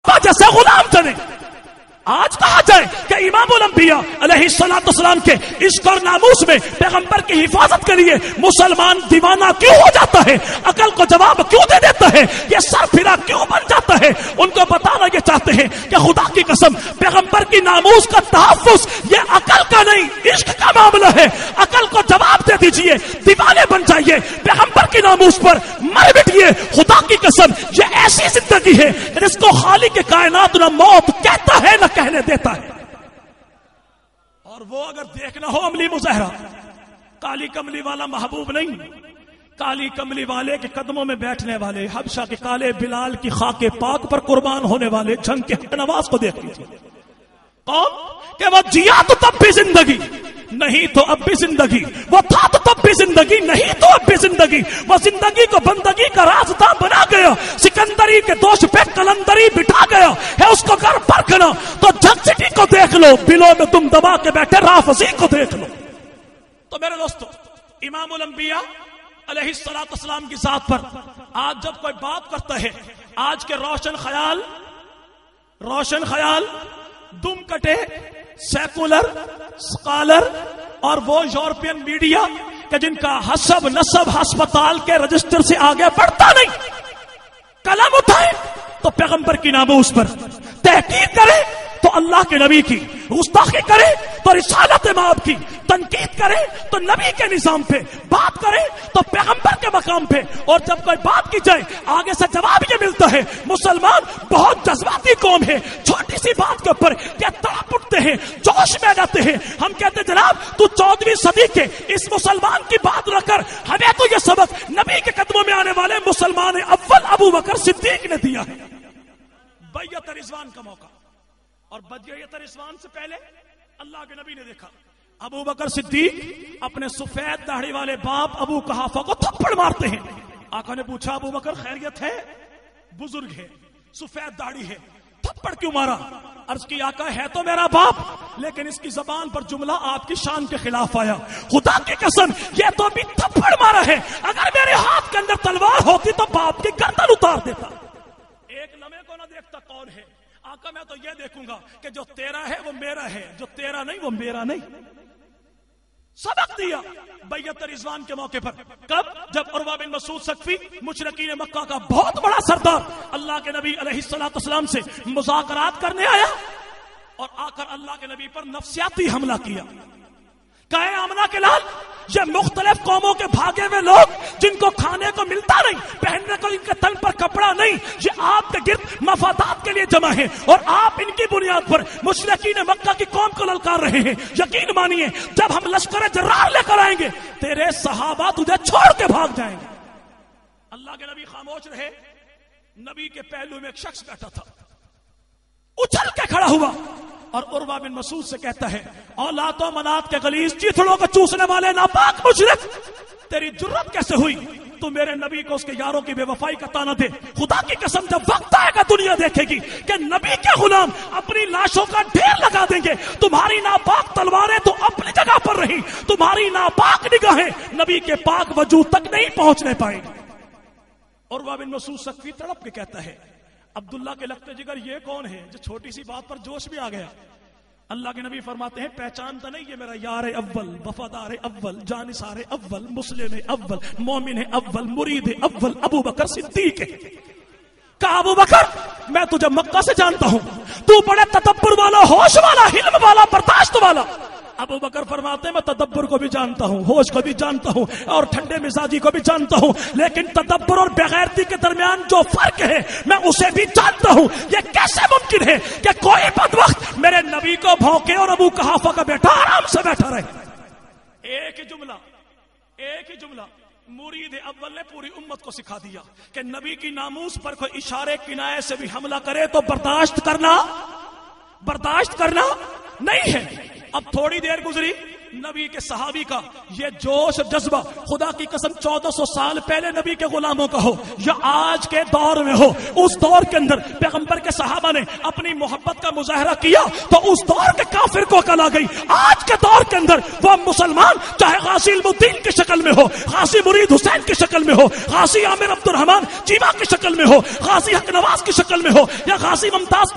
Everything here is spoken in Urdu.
جیسے غلام چنے. آج کہا جائے کہ امام الانبیاء علیہ السلام کے عشق اور ناموس میں پیغمبر کی حفاظت کے لیے مسلمان دیوانہ کیوں ہو جاتا ہے, عقل کو جواب کیوں دے دیتا ہے, یہ سر پھرا کیوں بن جاتا ہے. ان کو بتانا یہ چاہتے ہیں کہ خدا کی قسم پیغمبر کی ناموس کا تحفظ یہ عقل کا نہیں عشق کا معاملہ ہے. عقل کو جواب دے دیجئے, دیوانے بن جائیے, پیغمبر کی ناموس پر مر مٹیے. خدا کی قسم یہ ایسی زندگی ہے جس کو خالق کے کائنات نہ موت کہتا ہے نہ کہنے دیتا ہے. اور وہ اگر دیکھنا ہو عملی مظاہرہ, کالی کملی والا محبوب نہیں, کالی کملی والے کے قدموں میں بیٹھنے والے حبشہ کے کالے بلال کی خاک پاک پر قربان ہونے والے جنگ کے حق نواز کو دیکھ لیجیے. قوم کہ وہ جیا تو تب بھی زندگی, نہیں تو اب بھی زندگی, وہ تھا تو تب بھی زندگی, نہیں تو اب بھی زندگی. وہ زندگی کو بندگی کا رازداں بنا گیا, سکندری کے دوش پہ کلندری بٹھا گیا ہے. اس کو گر پرکھنا تو جگ سٹی کو دیکھ لو, بلوں میں تم دبا کے بیٹھے رافضی کو دیکھ لو. تو میرے دوستو, امام الانبیاء علیہ السلام کی ذات پر آج جب کوئی بات کرتا ہے, آج کے روشن خیال دم کٹے سیکولر اسکالر اور وہ یورپین میڈیا کہ جن کا حسب نسب ہسپتال کے رجسٹر سے آگے بڑھتا نہیں, قلم اٹھائے تو پیغمبر کی ناموس پر تحقیق کرے تو اللہ کے نبی کی, گستاخی کرے تو رسالت مآب کی, تنقید کرے تو نبی کے نظام پہ, بات کرے تو پیغمبر کے مقام پہ. اور جب کوئی بات کی جائے آگے سے جواب یہ ملتا ہے مسلمان بہت جذباتی قوم ہے, چھوٹی سی بات کے اوپر کیا تڑپ اٹھتے ہیں, جوش میں آ جاتے ہیں. ہم کہتے جناب تو 14ویں صدی کے اس مسلمان کی بات نہ کر, ہمیں تو یہ سبق نبی کے قدموں میں آنے والے مسلمان اول ابو بکر صدیق نے دیا ہے. بیعت رضوان کا موقع, اور بیعت رضوان سے پہلے اللہ کے نبی نے دیکھا ابو بکر صدیق اپنے سفید داڑھی والے باپ ابو قحافہ کو تھپڑ مارتے ہیں. آقا نے پوچھا ابو بکر خیریت ہے؟ بزرگ ہے, سفید داڑھی ہے, تھپڑ کیوں مارا؟ عرض کی آقا ہے تو میرا باپ, لیکن اس کی زبان پر جملہ آپ کی شان کے خلاف آیا. خدا کی قسم یہ تو بھی تھپڑ مارا ہے, اگر میرے ہاتھ کے اندر تلوار ہوتی تو باپ کی گردن اتار دیتا. ایک لمحے کو نہ دیکھتا کون ہے. آقا میں تو یہ دیکھوں گا کہ جو تیرا ہے وہ میرا ہے, جو تیرا نہیں وہ میرا نہیں. سبق دیا بیعت رضوان کے موقع پر. کب؟ جب عروہ بن مسعود ثقفی مشرکین مکہ کا بہت بڑا سردار اللہ کے نبی علیہ السلام سے مذاکرات کرنے آیا اور آ کر اللہ کے نبی پر نفسیاتی حملہ کیا. کہے آمنہ کے لال, یہ مختلف قوموں کے بھاگے ہوئے لوگ جن کو کھانے کو ملتا نہیں, پہننے کو ان کے تن پر کپڑا نہیں, یہ آپ کے گرد مفادات کے لیے جمع ہیں اور آپ ان کی بنیاد پر مشرکین مکہ کی قوم کو للکار رہے ہیں. یقین مانیے جب ہم لشکر جرار لے کر آئیں گے تیرے صحابہ تجھے چھوڑ کے بھاگ جائیں گے. اللہ کے نبی خاموش رہے. نبی کے پہلو میں ایک شخص بیٹھا تھا, اچھل کے کھڑا ہوا اور عروہ بن مسعود سے کہتا ہے اولاد و منات کے غلیظ چیتڑوں کو چوسنے والے ناپاک مشرک, تیری جرت کیسے ہوئی تو میرے نبی کو اس کے یاروں کی بے وفائی کا تانا دے. خدا کی قسم جب وقت آئے گا دنیا دیکھے گی کہ نبی کے غلام اپنی لاشوں کا ڈھیر لگا دیں گے. تمہاری ناپاک تلواریں تو اپنی جگہ پر رہی, تمہاری ناپاک نگاہیں نبی کے پاک وجود تک نہیں پہنچنے پائیں گی. عروہ بن مسعود ثقفی تڑپ کے کہتا ہے عبداللہ کے لگتے جگر یہ کون ہے جو چھوٹی سی بات پر جوش بھی آ گیا. اللہ کے نبی فرماتے ہیں پہچانتا نہیں, یہ میرا یار اول, وفادار اول, جانثار اول, مسلم اول, مومن اول, مرید اول ابو بکر صدیق ہے. کہا ابو بکر میں تجھے مکہ سے جانتا ہوں, تو بڑے تدبر والا, ہوش والا, حلم والا, برداشت والا. ابو بکر فرماتے ہیں میں تدبر کو بھی جانتا ہوں, ہوش کو بھی جانتا ہوں اور ٹھنڈے مزاجی کو بھی جانتا ہوں, لیکن تدبر اور بغیرتی کے درمیان جو فرق ہے میں اسے بھی جانتا ہوں. یہ کیسے ممکن ہے کہ کوئی بدبخت میرے نبی کو بھونکے اور ابو قحافہ کا بیٹا آرام سے بیٹھا رہے. ایک ہی جملہ مرید اول نے پوری امت کو سکھا دیا کہ نبی کی ناموس پر کوئی اشارے کنایے سے بھی حملہ کرے تو برداشت کرنا نہیں ہے. اب تھوڑی دیر گزری, نبی کے صحابی کا یہ جوش جذبہ خدا کی قسم 1400 سال پہلے نبی کے غلاموں کا ہو یا آج کے دور میں ہو، اس دور کے اندر پیغمبر کے صحابہ نے اپنی محبت کا مظاہرہ کیا تو اس دور کے کافر کو عقل آ گئی۔ آج کے دور کے اندر وہ مسلمان چاہے غازی علم الدین کی شکل میں ہو، غازی مرید حسین کی شکل میں ہو، غازی عامر عبد الرحمان چیمہ کی شکل میں ہو، غازی حق نواز کی شکل میں ہو یا غازی ممتاز